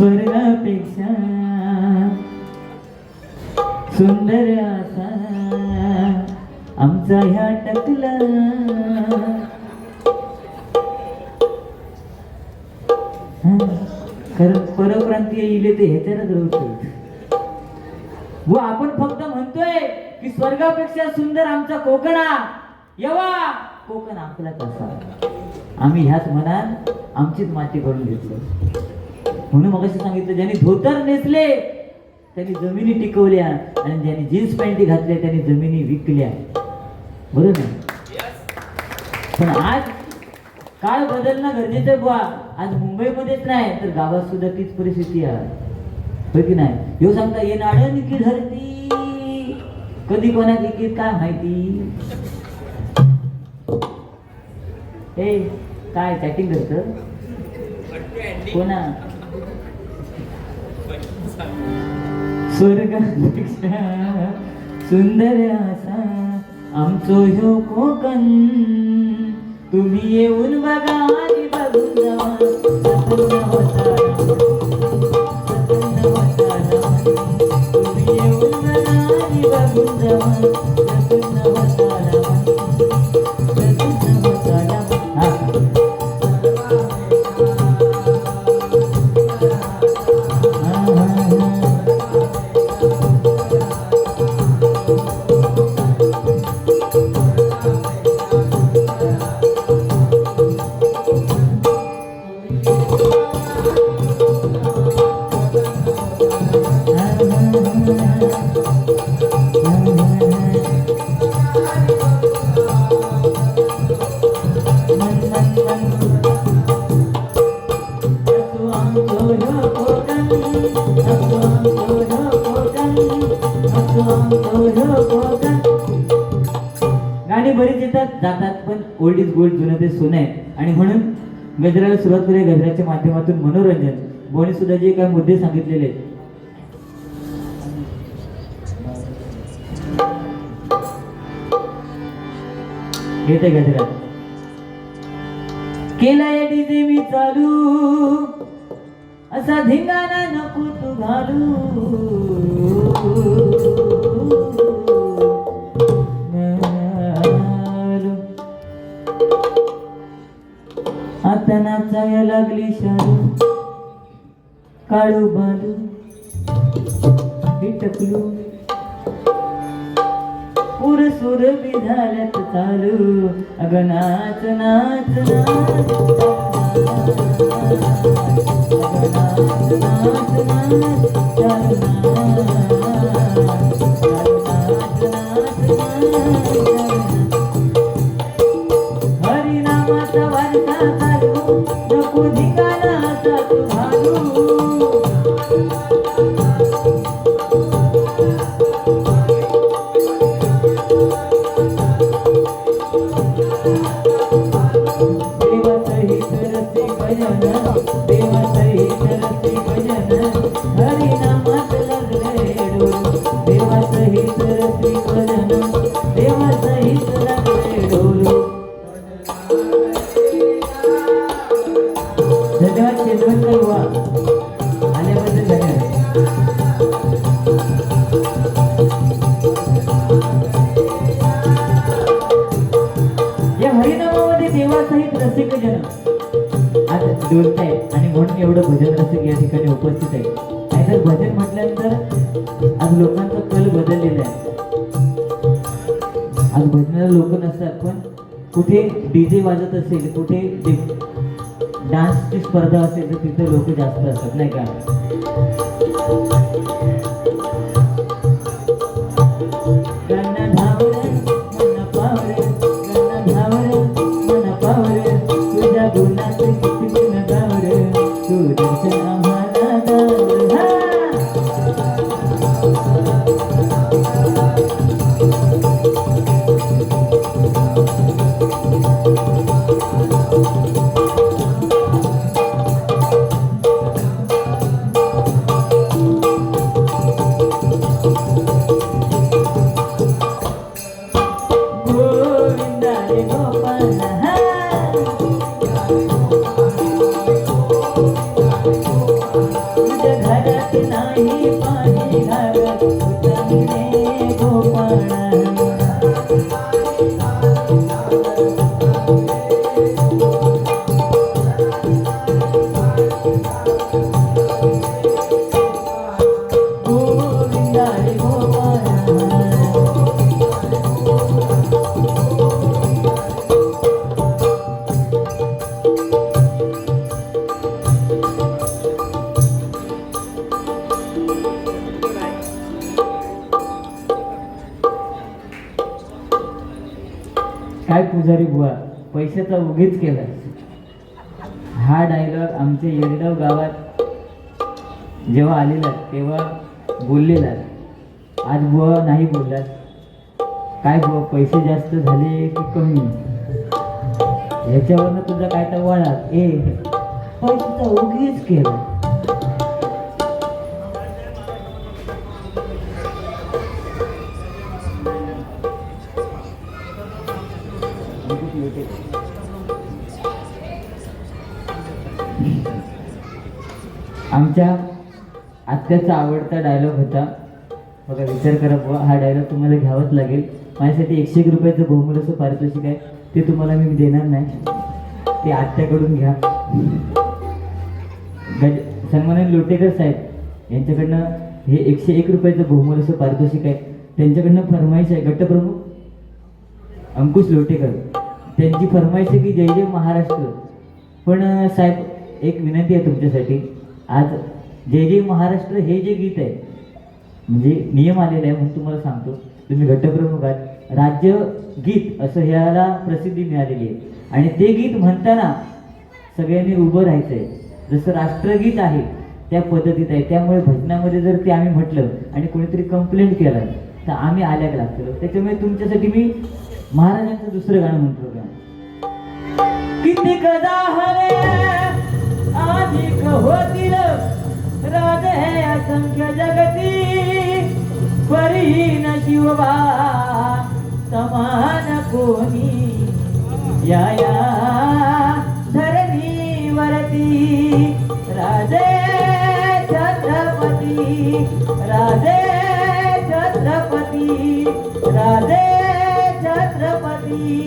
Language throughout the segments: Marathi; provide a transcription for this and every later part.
स्वर्गापेक्षा सुंदर असा आमचा ह्या टकला. खरं परप्रांतीय इले ते ह्याच्यानंच रोवतो व आपण फक्त म्हणतोय की स्वर्गापेक्षा सुंदर आमचा कोकणा यवा कोकण आपला कसा. आम्ही ह्याच मनात आमचीच माती भरून घेतलं. म्हणून मगाशी सांगितलं ज्यांनी धोतर नेसले त्यांनी जमिनी टिकवल्या आणि ज्यांनी जीन्स पॅन्टी घातल्या त्यांनी जमिनी विकल्या. बरोबर ना. पण आज काळ बदलणं गरजेचं बुवा. आज मुंबईमध्येच नाही तर गावात सुद्धा तीच परिस्थिती आहे. होय की नाही. ह्यो सांगता ये नाडन की धरती कधी कोणा किती काय माहिती. हे काय चॅटिंग करत कोणा. स्वर्गापेक्षा सुंदर असा आमचो ह्यो कोकण. तुम्ही येऊन बघा आणि बघून जावा. तुम्ही येऊन बघा आणि बघून जावा. गाणी बरीच येतात जातात पण ओल्ड इज गोल्ड जुनं ते सोनं आहे. आणि म्हणून गजराला सुरुवात करूया. गजराच्या माध्यमातून मनोरंजन बोनी सुद्धा जे काही मुद्दे सांगितलेले आहेत. घेते गजरा. केलाय डीजे मी चालू असा धिंगाणा नको तू घालू. आता नाचाया लागली शालू काळू बालू टकलू पुर सुर बी झाल्यात चालू. अग नाच नाच नाच हरिनामाचा वारसा चालू नको धिंगाणाचा तू घालू. धन्यवाद शेजवंत बुवा आल्याबद्दल धन्यवाद. या हरिनामामध्ये देवासहित रसिक जन आज डोलतायत आणि म्हणून एवढं भजन रसिक या ठिकाणी उपस्थित आहे. नाहीतर भजन म्हटल्यानंतर आज लोकांचा कल बदललेला आहे. आज भजनाला लोक नसतात पण कुठे डीजे वाजत असेल कुठे डान्सची स्पर्धा असेल तर तिथे लोक जास्त असतात नाही का. तुझ्या गुणात किती गुण गावर तू दर्शन आम्हाला काय पुजारी बुवा, पैशाचा उगीच केला. हा डायलॉग आमच्या येरगाव गावात जेव्हा आलेला तेव्हा बोललेला. आज बुवा नाही बोललात. काय बुवा, पैसे जास्त झाले की कमी? ह्याच्यावरनं तुझा काय तर वळा, पैशाचा उगीच केला. आमच्या आत्याचा आवडता डायलॉग होता बघा. विचार करा बुवा, हा डायलॉग तुम्हाला घ्यावाच लागेल. माझ्यासाठी 101 रुपयाचं बहुमूल्याचं पारितोषिक आहे, ते तुम्हाला मी देणार नाही, ते आत्याकडून घ्या. सन्माननीय लोटेकर साहेब यांच्याकडनं हे 101 रुपयाचं बहुमूल्याचं पारितोषिक आहे. त्यांच्याकडनं फरमाईश आहे, गटप्रमुख अंकुश लोटेकर, त्यांची फरमाईश आहे की जय जय महाराष्ट्र. पण साहेब एक विनंती आहे तुमच्यासाठी. आज जय जय महाराष्ट्र हे जे गीत आहे, म्हणजे नियम आलेला आहे म्हणून तुम्हाला सांगतो, तुम्ही गटप्रमुख आहात, राज्य गीत असं ह्याला प्रसिद्धी मिळालेली आहे. आणि ते गीत म्हणताना सगळ्यांनी उभं राहायचं आहे, जसं राष्ट्रगीत आहे त्या पद्धतीत आहे. त्यामुळे भजनामध्ये जर ते आम्ही म्हटलं आणि कोणीतरी कंप्लेंट केला तर आम्ही आल्याक लागतो. त्याच्यामुळे तुमच्यासाठी मी महाराजांचं दुसरं गाणं म्हणतो का. किती कदाहरे अधिक होतील राज हे असंख्य जगती, परीन शिवबा समान कोणी या धरणीवरती. राजे छत्रपती, राजे छत्रपती, राजे छत्रपती.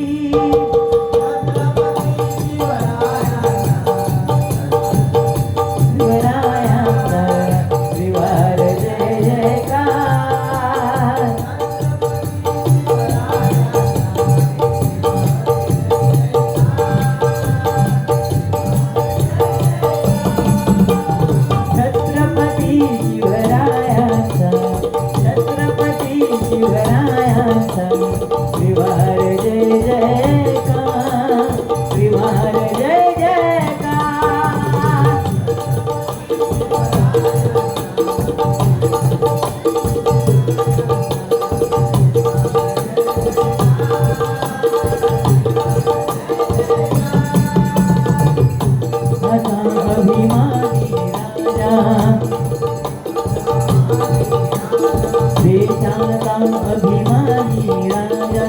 अभिमानी राजा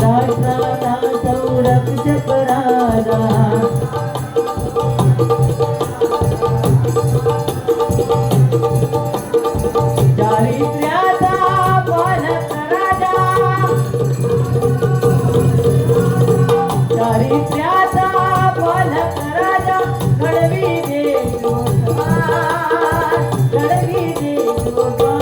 राष्ट्राचा संरक्षक राजा. चारित्र्याचा पालक राजा, चारित्र्याचा पालक राजा, घडवी देशोद्धार, घडवी देशोद्धार.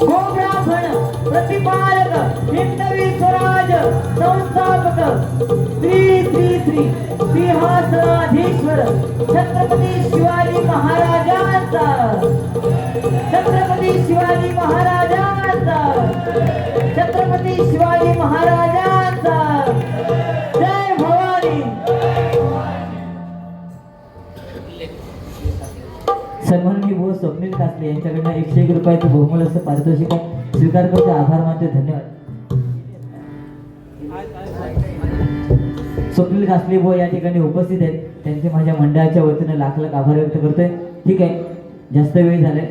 गोब्राह्मण प्रतिपालक हिंदवी स्वराज संस्थापक श्री श्री श्री सिंहासनाधीश्वर छत्रपती शिवाजी महाराजांचा, छत्रपती शिवाजी महाराजांचा, छत्रपती शिवाजी महाराजांचा. जय भवानी. सन्माननीय भाऊ स्वप्नील कासले यांच्याकडनं 101 रुपयाचं बहुमूल्याचं पारितोषिक स्वीकार करतो. आभार मानते, धन्यवाद. स्वप्नील कासले भाऊ या ठिकाणी उपस्थित आहेत, त्यांचे माझ्या मंडळाच्या वतीने लाख लाख आभार व्यक्त करतोय. ठीक आहे, जास्त वेळ झालाय.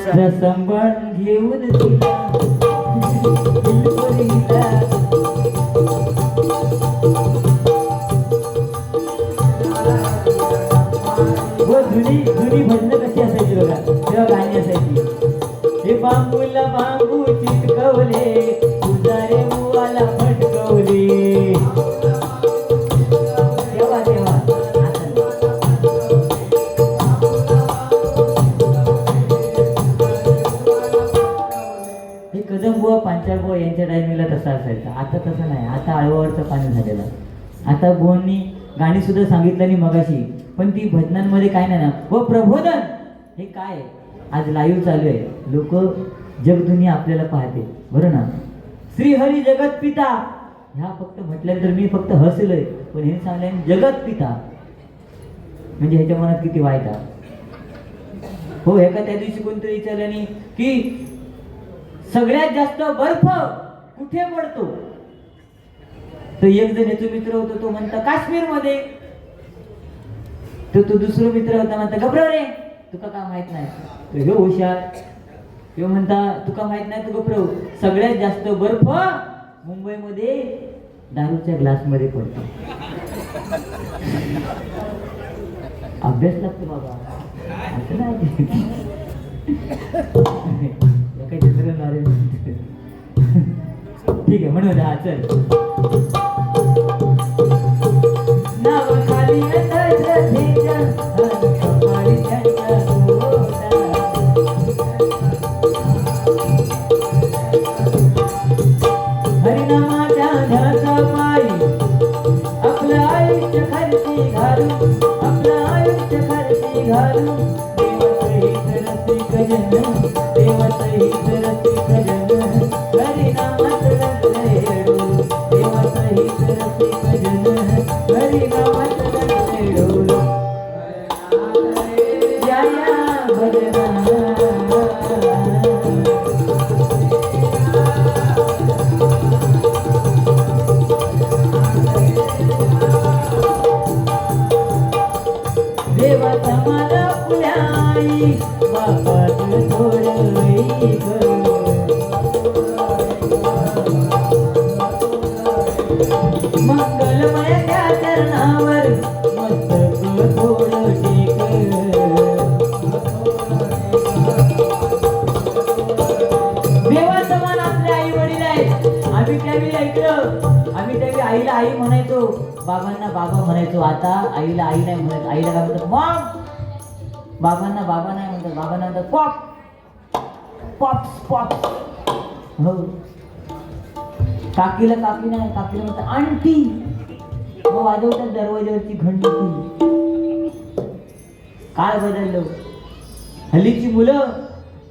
सांभाळून घेऊन तिला दिलबरीला. हो जुनी भजनं कशी असायची बघा, तेव्हा गाणी असायची. हे बांबूला बांबू चिटकवले, उजारे मुवाला फटकवले. देवा देवा हे कदमबुवा पांचाळबुवा यांच्या टायमिंगला तसं असायचं. आता तसं नाही, आता आळवावरचं पाणी झालेलं. आता बुवांनी गाणी सुद्धा सांगितलं मगाशी, पण ती भजनांमध्ये काय नाही ना. व प्रबोधन हे काय आहे, आज लाईव्ह चालू आहे, लोक जगदुनिया आपल्याला पाहते, बरं ना. श्रीहरी जगत पिता ह्या फक्त म्हटल्यानंतर मी फक्त हसलोय, पण हे सांगल्याने जगत पिता म्हणजे ह्याच्या मनात किती वाईट आहे. हो, एका त्या दिवशी कोणतरी विचारल्याने की सगळ्यात जास्त बर्फ कुठे पडतो, तर एक जण याचा मित्र होता, तो म्हणता काश्मीर मध्ये. तो दुसरा मित्र होता, म्हणता गबरा रे तुका का माहित नाही. तो ह्यो हुशार, ह्यो म्हणता तुका माहित नाही तू गबरव, सगळ्यात जास्त बर्फ मुंबईमध्ये दारूच्या ग्लास मध्ये पडतो. अभ्यास लागतो बाबा, असं नाही. ठीक आहे म्हणून हा चल. नावाखाली हरिनामाच्या ध्यासा पायी आपलं आयुष्य खर्ची घालू, आपलं आयुष्य खर्ची घालू. देवासहित रसिक जन, देवासहित रसिक जन, हरिनामात रंगलेडो. देवासहित रसिक जन, हरिनामात रंगलेडो. या या भजना देवाचा मला पुण्याई बापात थोडं मंगलमय त्या चरणावर मस्तक थोडं टेक. देवाचा मान आपले आई वडील आहेत. आम्ही त्यावेळी ऐकलं, आम्ही त्यावेळी आईला आई म्हणायचो, बाबांना बाबा म्हणायचो. आता आईला आई नाही म्हणत, आईला काय म्हणतात मॉम. बाबांना बाबा नाही म्हणतात, बाबांना म्हणतात पॉप पॉप पॉप. हो, काकीला काकी नाही, काकीला म्हणतात आंटी. मग वाजवतात दरवाज्यावरची घंटी. काय बदललं, हल्लीची मुलं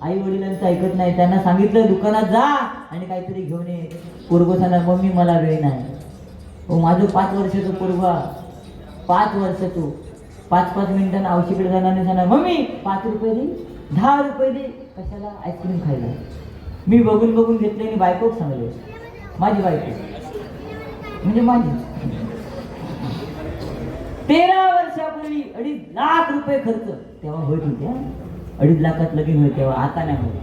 आई वडिलांचं ऐकत नाही. त्यांना सांगितलं दुकानात जा आणि काहीतरी घेऊन ये, पोरगं सांगणार मम्मी मला वेळ नाही. हो, माझं 5 वर्षाचं पोरगा, 5 वर्षाचं 5-5 मिनिटांना औषधीकडे जाणार नाही, सांगणार मम्मी 5 रुपये दे, 10 रुपये दे. कशाला, आईस्क्रीम खायला. मी बघून बघून घेतले आणि बायकोच सांगले, माझी बायको म्हणजे माझी. 13 वर्षापूर्वी 2.5 लाख रुपये खर्च तेव्हा होत होत्या. 2.5 लाखात लगीन होत तेव्हा, आता नाही होत.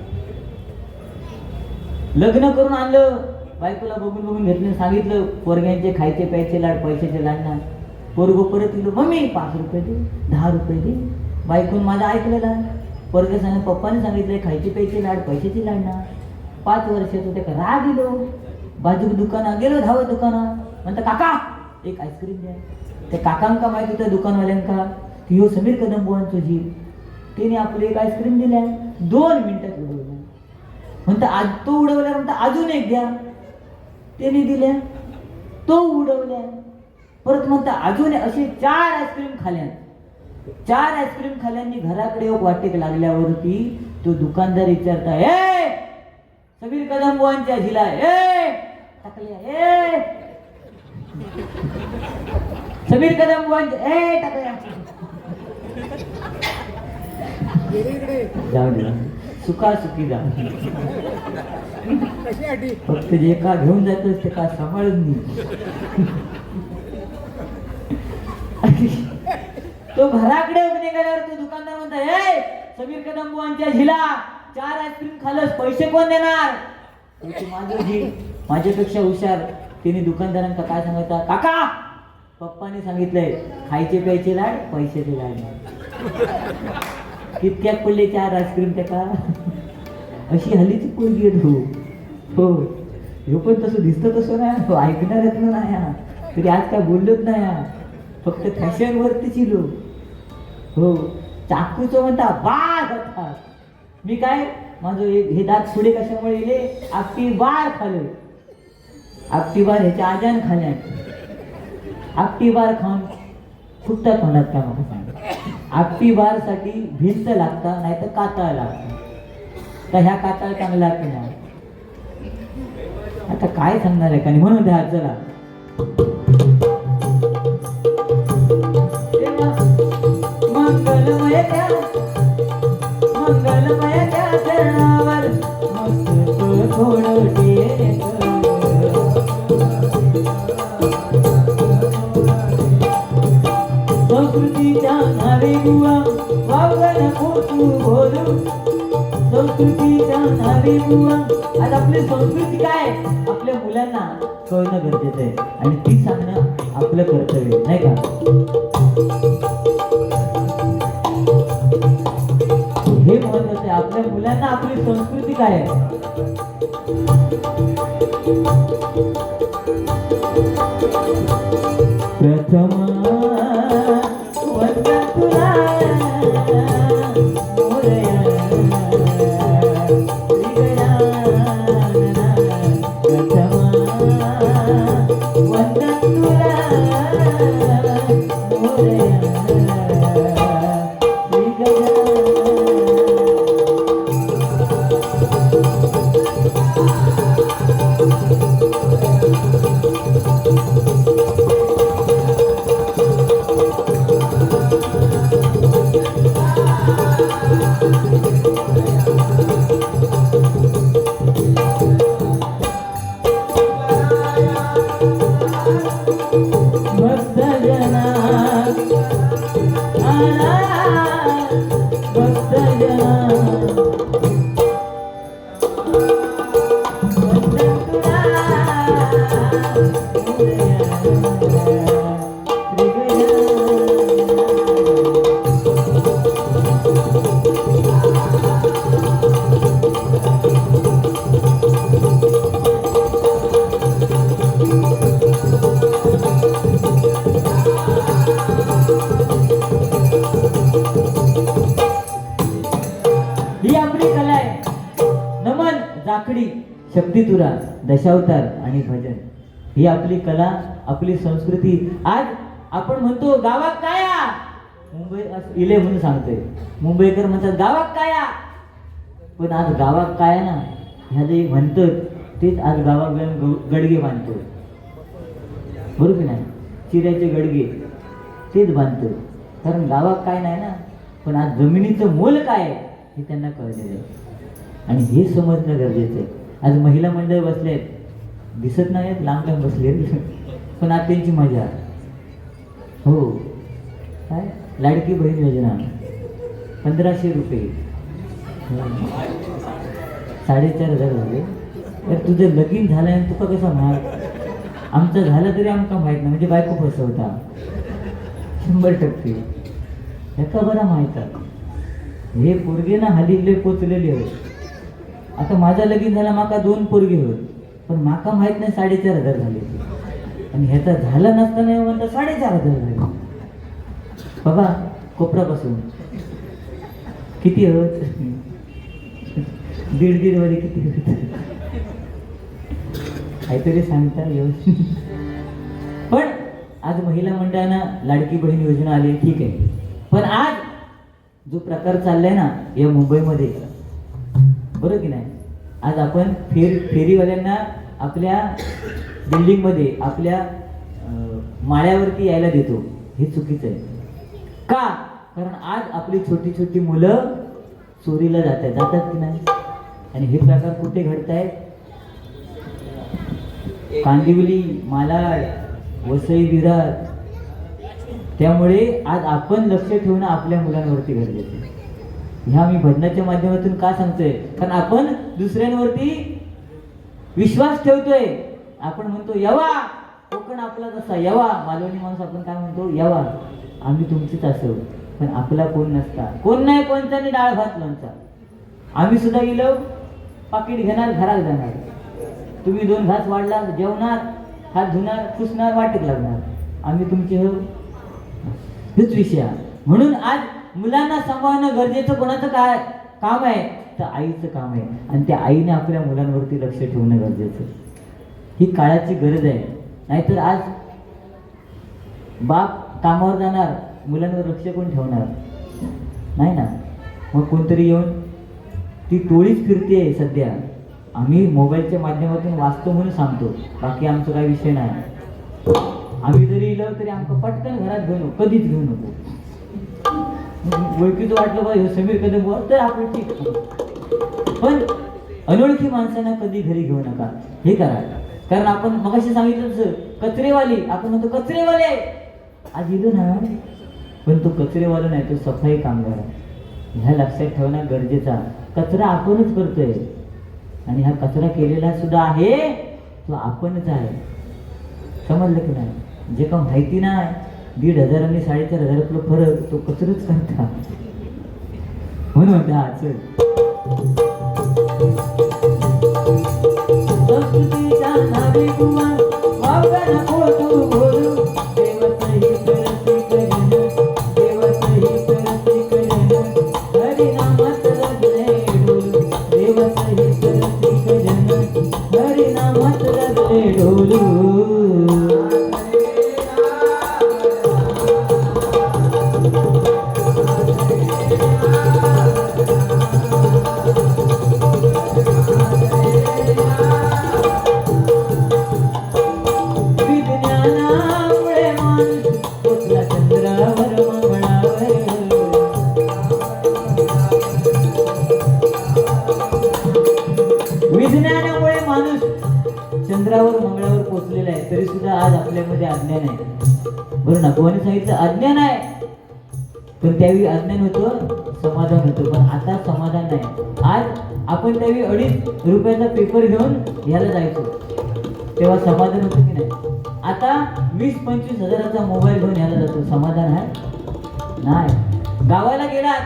लग्न करून आणलं, बायकोला बघून बघून घेतलं, सांगितलं पोरग्यांचे खायचे प्यायचे लाड, पैशाचे लाड ना. पोरगो परत दिलो, मम्मी 5 रुपये दे, 10 रुपये दे. बायकोन माझं ऐकलेला. पोरगे सांग पप्पाने सांगितलंय खायचे प्यायचे लाड, पैशाचे लाड ना. 5 वर्षाचं ते राग दिलो. बाजूक दुकानात गेलो, धावत दुकानात, म्हणता काका एक आईस्क्रीम द्या. त्या काकांका माहिती होत्या दुकानवाल्यांका की हो समीर कदम बुवांचं जीव. त्याने आपले एक आईस्क्रीम दिल्या, 2 मिनिटात उडवल्या. म्हणता आज तो उडवल्या, म्हणता अजून एक द्या. त्याने दिल्या, तो उडवल्या. परत म्हणता अजून असे 4 आईस्क्रीम खाल्या. 4 आईस्क्रीम खाल्यांनी घराकडे वाटेक लागल्यावरती तो दुकानदार विचारता, ए समीर कदम बुवांच्या झिला ए टाकल्या, ए समीर कदम बुवांच्या ए टाकल्या. जाऊ दे, सुखा सुखी जा. फक्त जे का घेऊन जातोस ते का सांभाळून नाही. तो घराकडे निघाल्यावर तो दुकानदार म्हणता, ए समीर कदम बुवांच्या झिला 4 आईस्क्रीम खाल्लंस, पैसे कोण देणार? शेवटी माझं जी माझ्यापेक्षा हुशार तिने दुकानदारांना काय सांगायचा, काका पप्पाने सांगितलंय खायचे प्यायचे लाड, पैशाचे लाड नाही. कितक्यात पडले 4 आईस्क्रीम त्याका. अशी हल्लीची पोरगी आहे हो. ह्यो पण तसं दिसतं तसं नाही, तो ऐकणाऱ्यातलं नाही हा. तरी आज काय बोललोच नाही हा, फक्त फॅशन वरती चिलो हो. चाकूचं म्हणता बार होता. मी काय माझं हे दात पुढे कशामुळे येले, आपटी बार खाल्ले. आपटी बार ह्याच्या आजान खाण्यात आपटी बार खाऊन फुटतात म्हणत का मला सांग. आपटी बार साठी भिंत लागता नाही तर कातळ लागतं. तर ह्या कातळ चांगला की नाही आता काय सांगणार आहे का नाही. म्हणून द्या चला मंगलमय त्या चरणावर मस्त थोडं टेक. संस्कृतीच्या नावे बुवा वावगं नको तू बोलू. संस्कृतीच्या नावे बुवा. आज आपली संस्कृती काय आपल्या मुलांना कळणं गरजेचं आहे आणि ती सांगणं आपलं कर्तव्य नाही का. हे महत्वाचं आहे. आपल्या मुलांना आपली संस्कृती काय आहे. प्रथम वंदन तुला मोरया प्रथम वंदन तुला मोरया. ही आपली कला आहे. नमन, जाखडी, शक्तितुरा, दशावतार आणि भजन ही आपली कला, आपली संस्कृती. आज आपण म्हणतो गावात काया, मुंबई इले म्हणून सांगतोय. मुंबईकर म्हणतात गावात काया, पण आज गावात काय ना ह्या जे म्हणतात तेच आज गावात गडगे बांधतो. बरोबर नाही, चिऱ्याचे गडगे तेच बांधतो. कारण गावात काय नाही ना, पण आज जमिनीचं मोल काय आहे हे त्यांना कळलेलं आहे आणि हे समजणं गरजेचं आहे. आज महिला मंडळ बसले आहेत, दिसत नाहीत, लांब लांब बसले, पण आज त्यांची मजा हो. काय लाडकी बहीण योजना 1500 रुपये 4500 झाले. तर तुझं लगीन झालं आणि तुका कसा माहित, आमचं झालं तरी आमका माहीत नाही, म्हणजे बायको फसवता 100%. ह्याचा बरा माहीत आहे. हे पोरगे ना हल्लीले पोचलेले होत. आता माझा लगीन झाला, माका 2 पोरगे होत, पण माका माहित नाही 4500 झाले. आणि ह्याचा झाला नसताना म्हणता 4500 झाले. बाबा कोपरापासून किती होत, 1.5 मध्ये किती होत काहीतरी सांगता व्यवस्थित. पण आज महिला मंडळांना लाडकी बहीण योजना आली, ठीक आहे. पण आज जो प्रकार चाललाय ना या मुंबईमध्ये, बरोबर की नाही, आज आपण फेरीवाल्यांना आपल्या बिल्डिंगमध्ये आपल्या माळ्यावरती यायला देतो, हे चुकीचं आहे. का? कारण आज आपली छोटी छोटी मुलं चोरीला जातात की नाही. आणि हे प्रकार कुठे घडत आहेत? कांदिवली, मालाड, वसई, विरार. त्यामुळे आज आपण लक्ष ठेवणं आपल्या मुलांवरती गरजेचं आहे. ह्या मी भजनाच्या माध्यमातून का सांगतोय? कारण आपण दुसऱ्यांवरती विश्वास ठेवतोय. आपण म्हणतो यवा कोकण आपला कसा, यवा मालवणी माणूस आपण काय म्हणतो, यवा आम्ही तुमचीच असो, पण आपला कोण नसता. कोण नाही कोणचा नाही, डाळ भात लोणचा. आम्ही सुद्धा गेलो पाकिट घेणार घरात जाणार. तुम्ही 2 घास वाढला जेवणार, हात धुणार, पुसणार, वाटेत लागणार. आम्ही तुमचे हो, हेच विषय. म्हणून आज मुलांना सांभाळणं गरजेचं कोणाचं काय काम आहे, तर आईचं काम आहे. आणि त्या आईने आपल्या मुलांवरती लक्ष ठेवणं गरजेचं. ही काळाची गरज आहे. नाहीतर आज बाप कामावर जाणार, मुलांवर लक्ष कोण ठेवणार नाही ना. मग कोणतरी येऊन ती टोळीच फिरते सध्या. आम्ही मोबाईलच्या माध्यमातून वाचतो म्हणून सांगतो, बाकी आमचा काही विषय नाही. आम्ही जरी इलो तरी आमचं पटकन घरात घेऊ नको, कधीच घेऊ नको. ओळखीचं वाटलं पाहिजे समीर कदम बोल तर आपण ठीक, पण अनोळखी माणसांना कधी घरी घेऊ नका. हे करा. कारण आपण मगाशी सांगितलं तसं कचरेवाली, आपण म्हणतो कचरेवाले आज इलो ना, पण तो कचरेवाला नाही, तो सफाई कामगार. ह्या लक्षात ठेवणं गरजेचा. कचरा आपणच करतोय आणि हा कचरा केलेला सुद्धा आहे तो आपणच आहे. समजलं की नाही? जे का माहिती नाही 1,500 आणि 4,500 फरक, तो कचरच करता. म्हणून म्हणता चल संस्कृतीच्या नावे गुवा वावगा नको तू बोलू. देव सहित रसिकजन, देव सहित रसिकजन, हरिनामात रजले ढोलू. देव सहित रसिकजन, हरिनामात रजले ढोलू. विज्ञानामुळे माणूस चंद्रावर मंगळावर पोहोचलेला आहे, तरी सुद्धा आज आपल्यामध्ये अज्ञान आहे. बरोबर ना? कोणी सांगितलं अज्ञान आहे, पण त्यावेळी अज्ञान होतं, समाधान होतं. पण आता समाधान नाही. आज आपण त्यावेळी 2.5 रुपयाचा पेपर घेऊन याला जायचो, तेव्हा समाधान होतं की नाही? आता 20-25 हजाराचा मोबाईल घेऊन याला जातो, समाधान आहे नाही. गावाला गेलात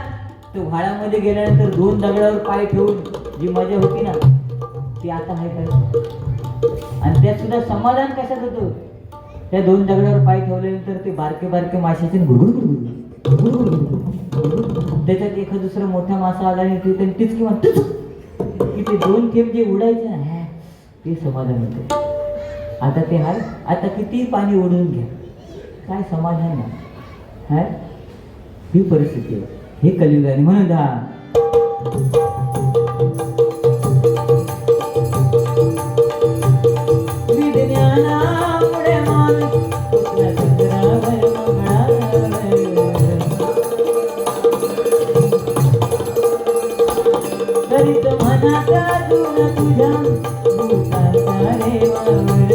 तर व्हाळामध्ये गेल्यानंतर 2 दगडावर पाय ठेवून जी मजा होती ना, ती आता आहे काय? आणि त्यात सुद्धा समाधान कशात होतं? त्या 2 दगडावर पाय ठेवल्यानंतर ते बारके बारके माशाचे त्याच्यात एखाद दुसरा मोठा मासा आला आणि तीच किंवा की ते 2 थेंब जे उडायचे ना, ते समाधान होतं. आता ते हाय, आता किती पाणी ओढून घ्या, काय समाधान नाही हाय. ही परिस्थिती आहे, हे कलियुग आहे. म्हणून विज्ञानामुळे माणूस चंद्रावर मंगळावर, करीत मनात अजून तुझ्या भूताचा रे वावर.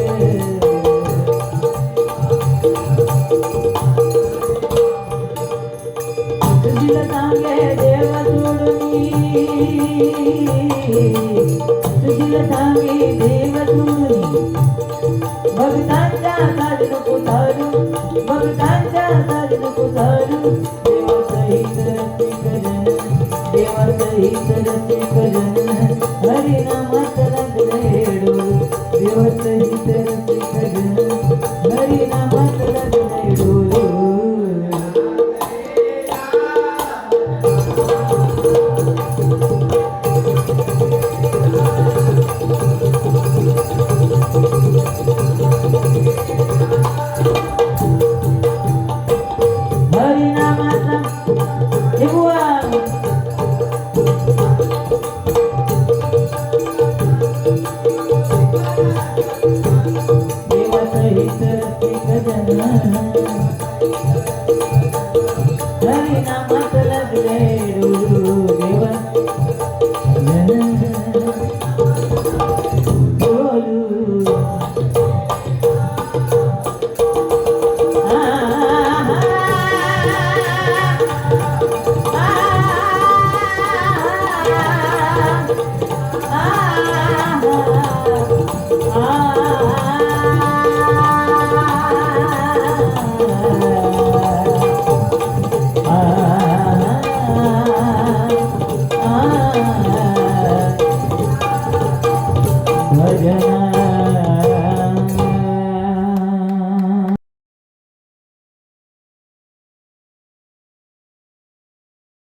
तुझीला सांगे देव सोडून, तुझीला सांगे देव सोडून, भक्तांच्या साज नको धारू, भक्तांच्या साज नको धारू. देवा सहित रसिकजन, देवा सहित रसिकजन, हरिनाम